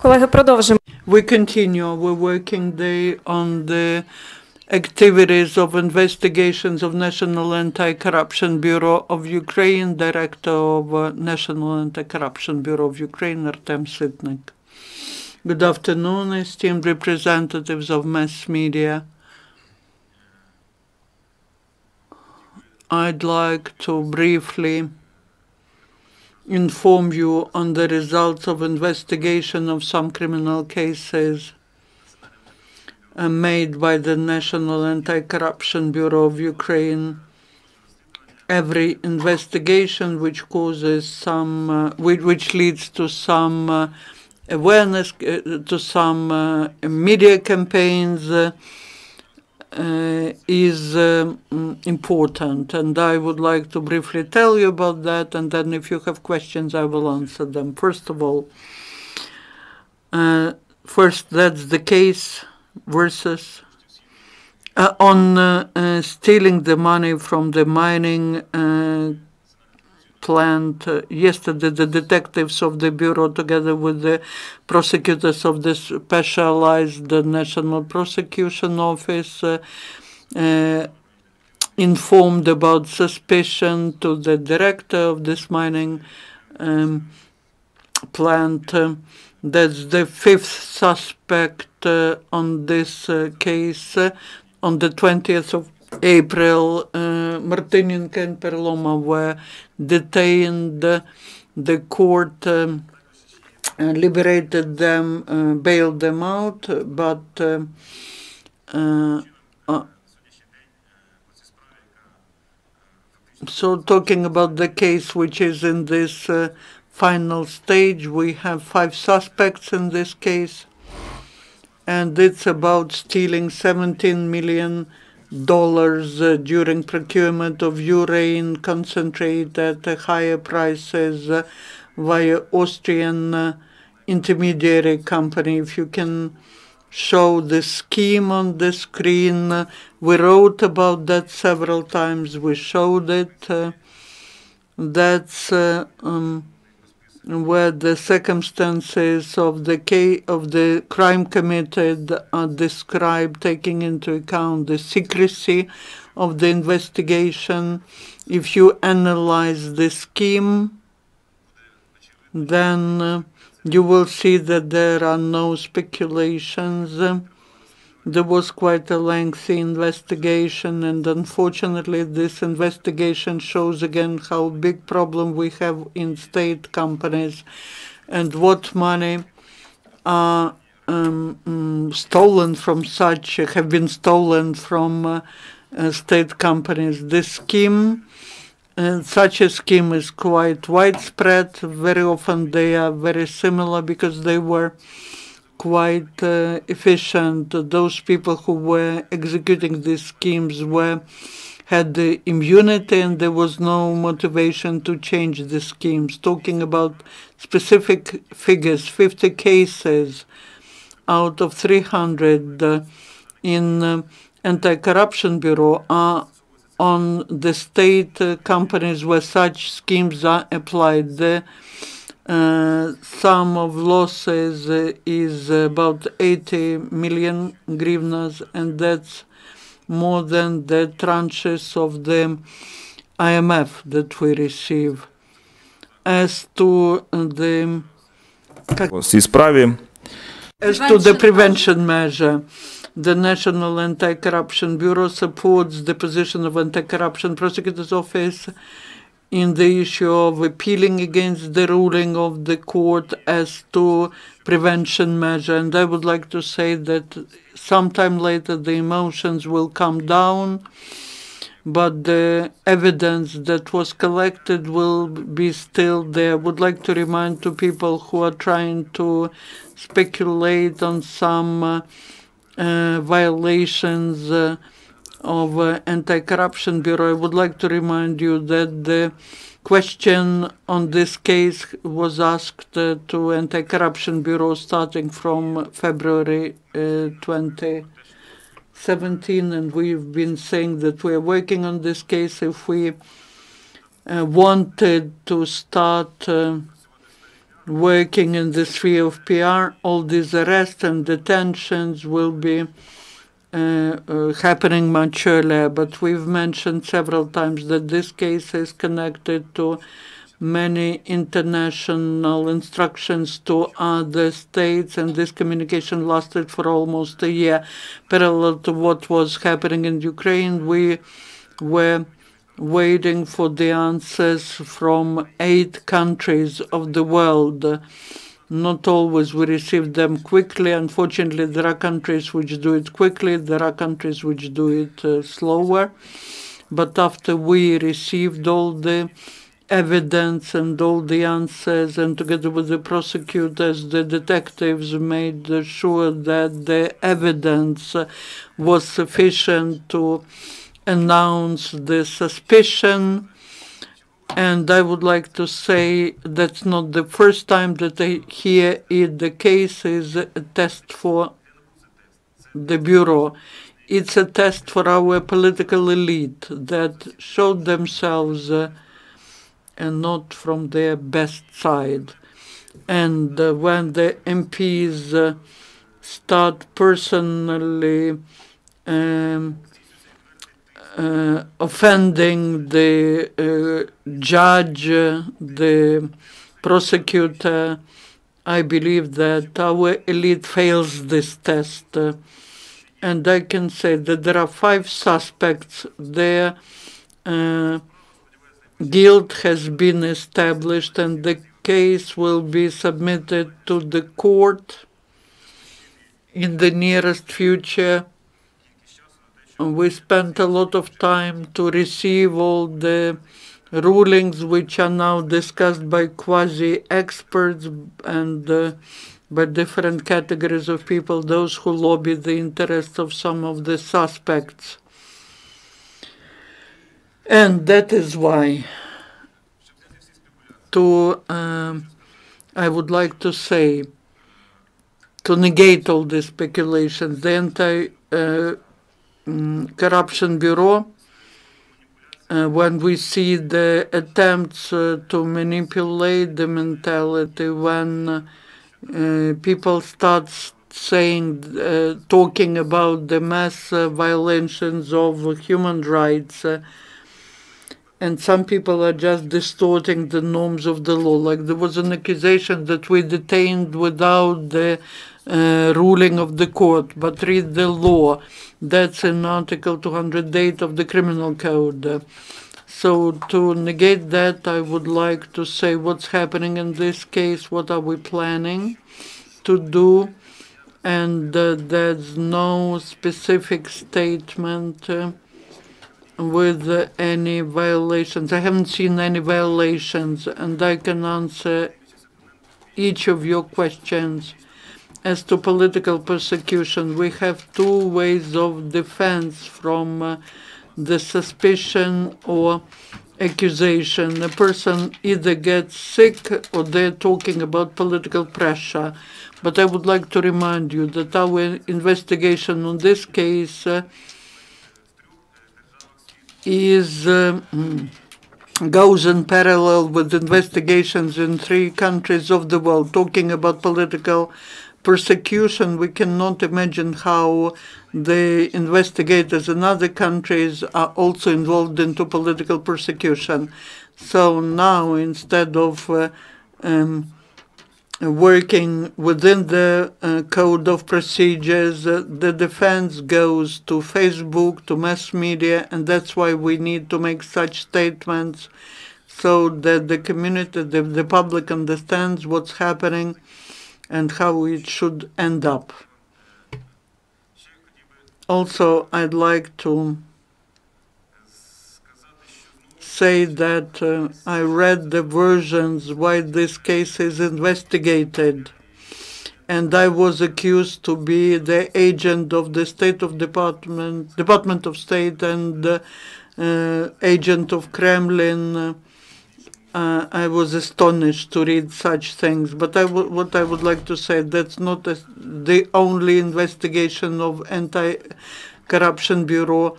Колеги, продовжимо. We continue our working day on the activities of investigations of National Anti-Corruption Bureau of Ukraine, Director of National Anti-Corruption Bureau of Ukraine, Artem Sytnyk. Good afternoon, esteemed representatives of mass media. I'd like to briefly inform you on the results of investigation of some criminal cases made by the National Anti-Corruption Bureau of Ukraine. Every investigation which causes some, which leads to some awareness, to some media campaigns, is important, and I would like to briefly tell you about that, and then if you have questions, I will answer them. First of all, that's the case versus on stealing the money from the mining plant. Yesterday, the detectives of the Bureau, together with the prosecutors of the Specialized National Prosecution Office, informed about suspicion to the director of this mining plant. That's the fifth suspect on this case. On the 20th of April, Martinenko and Perloma were detained. The court liberated them, bailed them out, but so talking about the case which is in this final stage, we have 5 suspects in this case, and it's about stealing $17 million during procurement of urine concentrate at higher prices via Austrian intermediary company. If you can show the scheme on the screen, we wrote about that several times. We showed it. That's where the circumstances of the crime committed are described, taking into account the secrecy of the investigation. If you analyze the scheme, then you will see that there are no speculations. There was quite a lengthy investigation, and unfortunately this investigation shows again how big problem we have in state companies and what money are stolen from have been stolen from state companies. This scheme, such a scheme is quite widespread. Very often they are very similar because they were quite efficient. Those people who were executing these schemes had the immunity, and there was no motivation to change the schemes. Talking about specific figures, 50 cases out of 300 in Anti-Corruption Bureau are on the state companies where such schemes are applied. The sum of losses is about 80 million hryvnias, and that's more than the tranches of the IMF that we receive. As to the prevention measure, the National Anti-Corruption Bureau supports the position of Anti-Corruption Prosecutor's Office in the issue of appealing against the ruling of the court as to prevention measure. And I would like to say that sometime later the emotions will come down, but the evidence that was collected will be still there. I would like to remind to people who are trying to speculate on some violations of Anti-Corruption Bureau, I would like to remind you that the question on this case was asked to Anti-Corruption Bureau starting from February 2017, and we've been saying that we are working on this case. If we wanted to start working in the sphere of PR, all these arrests and detentions will be happening much earlier. But we've mentioned several times that this case is connected to many international instructions to other states, and this communication lasted for almost a year. Parallel to what was happening in Ukraine, we were waiting for the answers from 8 countries of the world. Not always we receive them quickly. Unfortunately, there are countries which do it quickly, there are countries which do it slower. But after we received all the evidence and all the answers, and together with the prosecutors, the detectives made sure that the evidence was sufficient to announce the suspicion. And I would like to say that's not the first time that I hear it. The case is a test for the Bureau. It's a test for our political elite that showed themselves and not from their best side. And when the MPs start personally offending the judge, the prosecutor, I believe that our elite fails this test. And I can say that there are 5 suspects there. Guilt has been established, and the case will be submitted to the court in the nearest future. We spent a lot of time to receive all the rulings which are now discussed by quasi-experts and by different categories of people, those who lobby the interests of some of the suspects. And that is why I would like to say, to negate all these speculations, the Anti-Corruption Bureau, when we see the attempts to manipulate the mentality, when people start saying, talking about the mass violations of human rights, and some people are just distorting the norms of the law. Like there was an accusation that we detained without the ruling of the court, but read the law. That's in Article 208 of the Criminal Code. So to negate that, I would like to say what's happening in this case, what are we planning to do, and there's no specific statement with any violations. I haven't seen any violations, and I can answer each of your questions. As to political persecution, we have 2 ways of defense from the suspicion or accusation. A person either gets sick or they're talking about political pressure. But I would like to remind you that our investigation on this case goes in parallel with investigations in 3 countries of the world. Talking about political persecution, we cannot imagine how the investigators in other countries are also involved into political persecution. So now, instead of working within the code of procedures, the defense goes to Facebook, to mass media, and that's why we need to make such statements so that the community, the public understands what's happening and how it should end up. Also, I'd like to say that I read the versions why this case is investigated, and I was accused to be the agent of the Department of State and agent of Kremlin. I was astonished to read such things, but what I would like to say, that's not the only investigation of Anti-Corruption Bureau.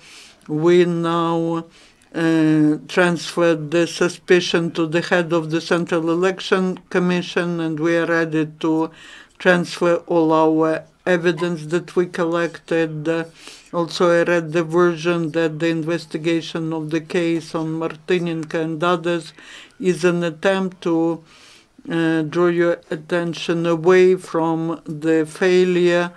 We now transferred the suspicion to the head of the Central Election Commission, and we are ready to transfer all our evidence that we collected. Also, I read the version that the investigation of the case on Martinenko and others is an attempt to draw your attention away from the failure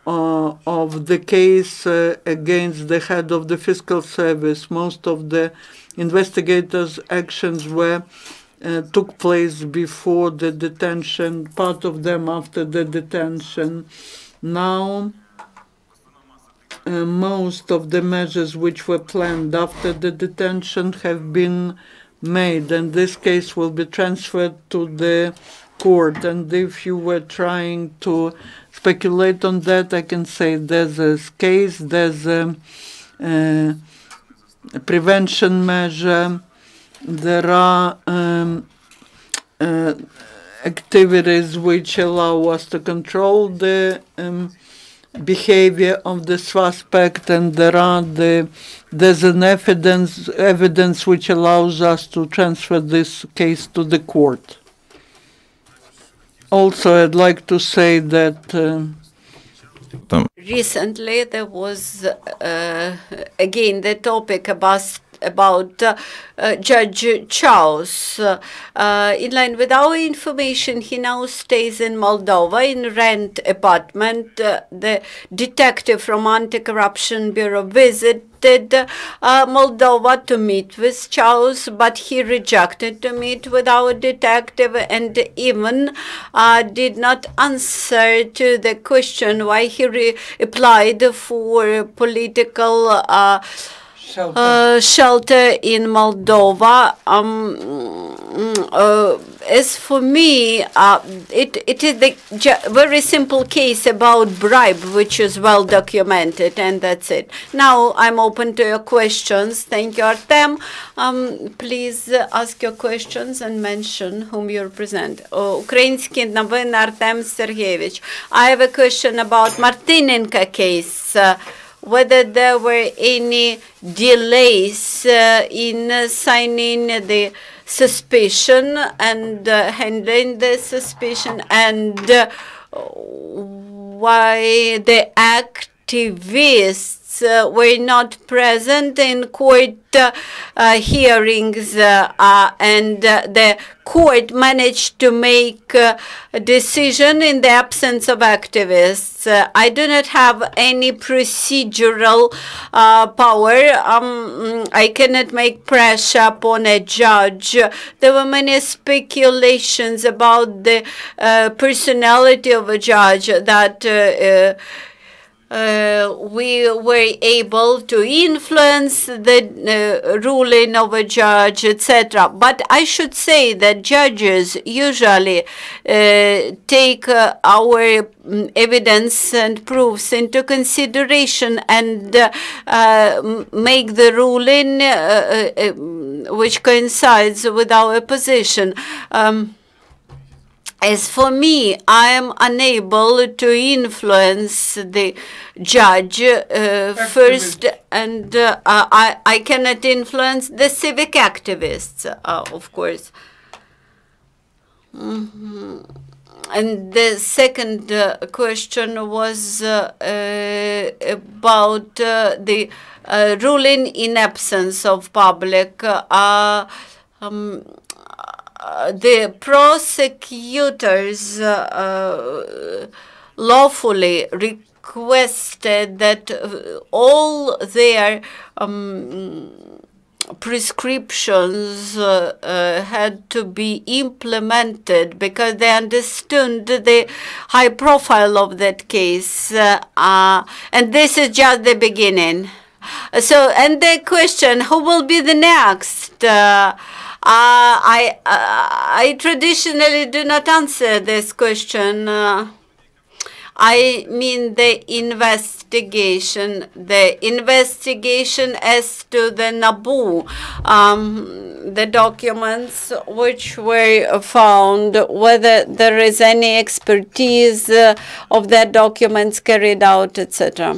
of the case against the head of the fiscal service. Most of the investigators' actions took place before the detention, part of them after the detention. Now, most of the measures which were planned after the detention have been made, and this case will be transferred to the court. And if you were trying to speculate on that, I can say there's a case, there's a prevention measure, there are activities which allow us to control the behavior of the suspect, and there's an evidence which allows us to transfer this case to the court. Also, I'd like to say that recently there was again the topic about Judge Charles. In line with our information, he now stays in Moldova in rent apartment. The detective from Anti-Corruption Bureau visited Moldova to meet with Charles, but he rejected to meet with our detective and even did not answer to the question why he applied for political shelter in Moldova. As for me, it is the very simple case about bribe, which is well documented, and that's it. Now I'm open to your questions. Thank you, Artem. Please ask your questions and mention whom you represent. Ukrainski Novin Artem Sytnyk. I have a question about Martinenko case. Whether there were any delays in signing the suspicion and handling the suspicion, and why the activists were not present in court hearings, and the court managed to make a decision in the absence of activists. I do not have any procedural power. I cannot make pressure upon a judge. There were many speculations about the personality of a judge that we were able to influence the ruling of a judge, etc. But I should say that judges usually take our evidence and proofs into consideration and make the ruling which coincides with our position. As for me, I am unable to influence the judge first, and I cannot influence the civic activists, of course. And the second question was about the ruling in absence of public. The prosecutors lawfully requested that all their prescriptions had to be implemented because they understood the high profile of that case. And this is just the beginning. So, and the question, who will be the next? I traditionally do not answer this question. I mean the investigation as to the NABU, the documents which were found, whether there is any expertise of the documents carried out, etc.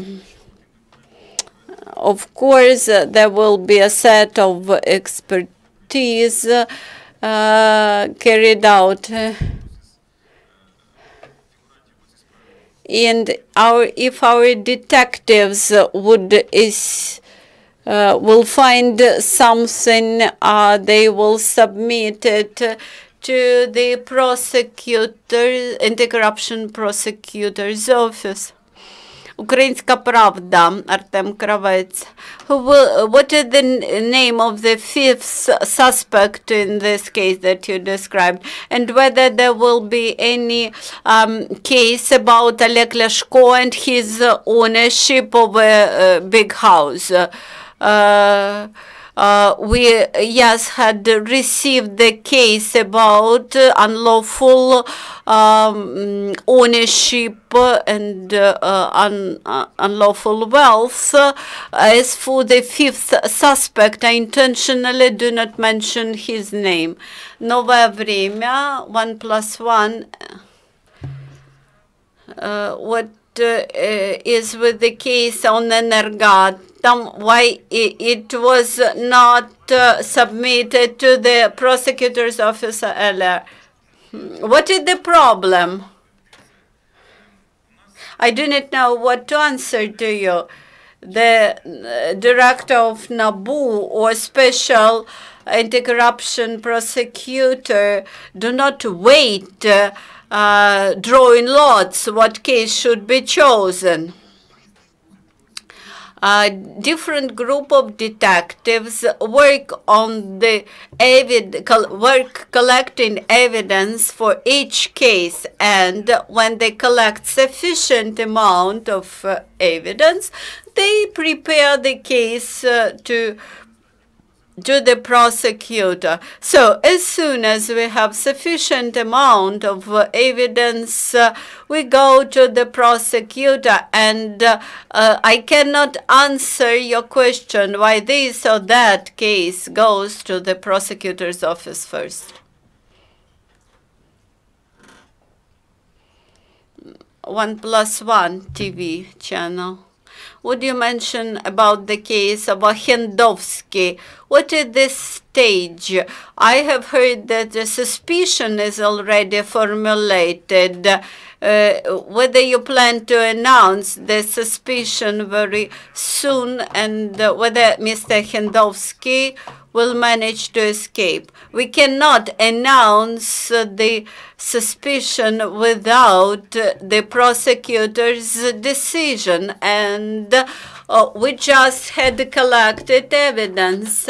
Of course, there will be a set of expertise carried out. And if our detectives will find something, they will submit it to the prosecutor, anti-corruption prosecutor's office. Українська правда, Артем Кравець. What is the name of the fifth suspect in this case that you described? And whether there will be any case about Oleg Lashko and his ownership of a big house? We had received the case about unlawful ownership and unlawful wealth. As for the fifth suspect, I intentionally do not mention his name. Новое время, 1+1. What is with the case on Energat? Why it was not submitted to the prosecutor's office earlier? What is the problem? I do not know what to answer to you. The director of NABU or special anti-corruption prosecutor do not wait drawing lots what case should be chosen. Different group of detectives work on the collecting evidence for each case, and when they collect sufficient amount of evidence, they prepare the case to the prosecutor. So as soon as we have sufficient amount of evidence, we go to the prosecutor, and I cannot answer your question why this or that case goes to the prosecutor's office first. 1+1 TV channel. Would you mention about the case of Hendovsky? What is this stage? I have heard that the suspicion is already formulated. Whether you plan to announce the suspicion very soon, and whether Mr. Hendovsky will manage to escape. We cannot announce the suspicion without the prosecutor's decision, and we just had collected evidence,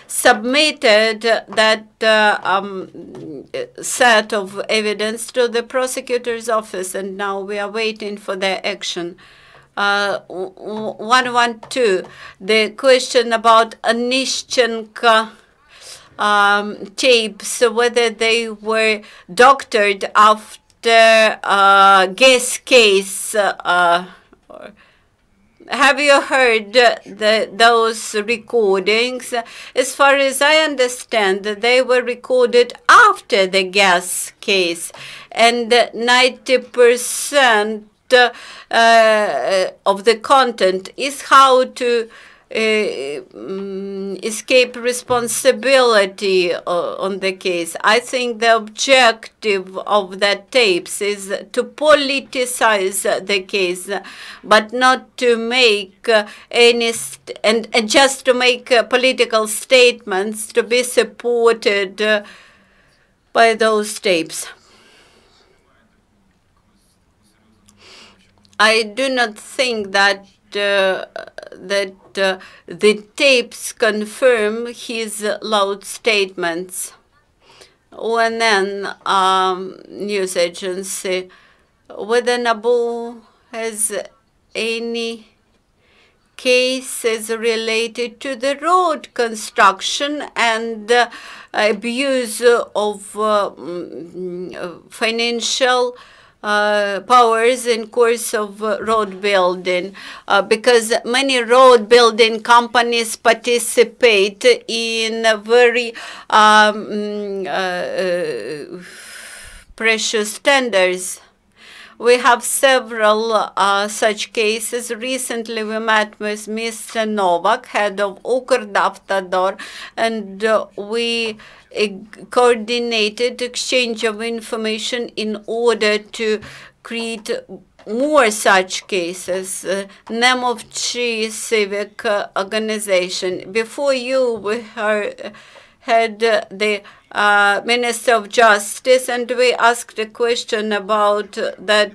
submitted that set of evidence to the prosecutor's office, and now we are waiting for their action. 112, the question about Onishchenko tapes, whether they were doctored after gas case. Have you heard those recordings? As far as I understand, they were recorded after the gas case, and 90% of the content is how to escape responsibility on the case. I think the objective of that tapes is to politicize the case, but not to make any and just to make political statements to be supported by those tapes. I do not think that the tapes confirm his loud statements. ONN news agency, whether NABU has any cases related to the road construction and abuse of financial powers in course of road building, because many road building companies participate in very precious tenders. We have several such cases. Recently, we met with Mr. Novak, head of Ukrdavtodor, and we coordinated exchange of information in order to create more such cases. NABU civic organization. Before you, we had the Minister of Justice, and we asked a question about that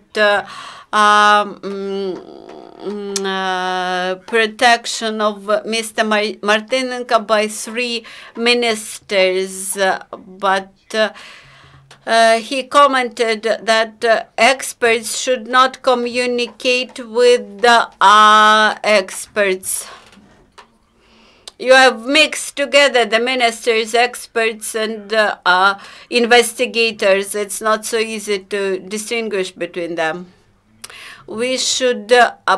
protection of Mr. Martynenko by 3 ministers, but he commented that experts should not communicate with the experts. You have mixed together the ministers, experts, and investigators. It's not so easy to distinguish between them. We should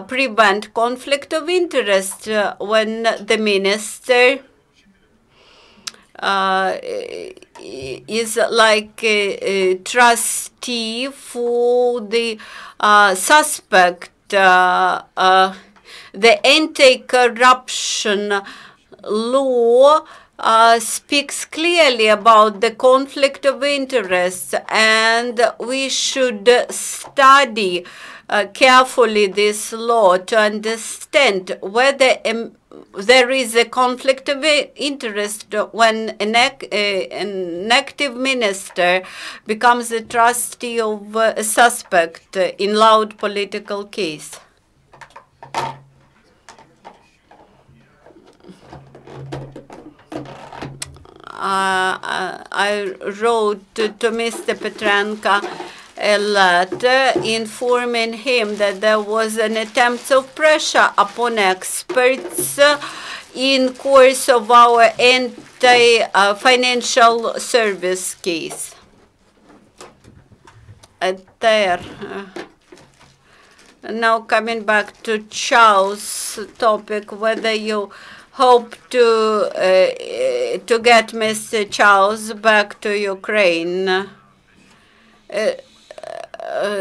prevent conflict of interest when the minister is like a trustee for the suspect. The anti-corruption law speaks clearly about the conflict of interest, and we should study carefully this law to understand whether there is a conflict of interest when an active minister becomes a trustee of a suspect in loud political case. I wrote to Mr. Petrenko a letter informing him that there was an attempt of pressure upon experts in course of our anti-financial service case. Now coming back to Chow's topic, whether you hope to get Mr. Chow's back to Ukraine.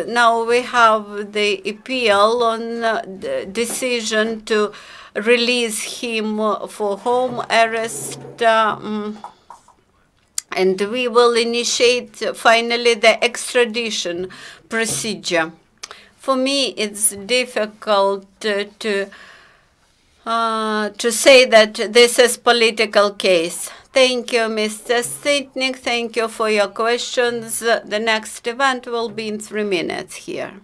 Now we have the appeal on the decision to release him for home arrest, and we will initiate finally the extradition procedure. For me, it's difficult to say that this is political case. Thank you, Mr. Sytnyk. Thank you for your questions. The next event will be in 3 minutes here.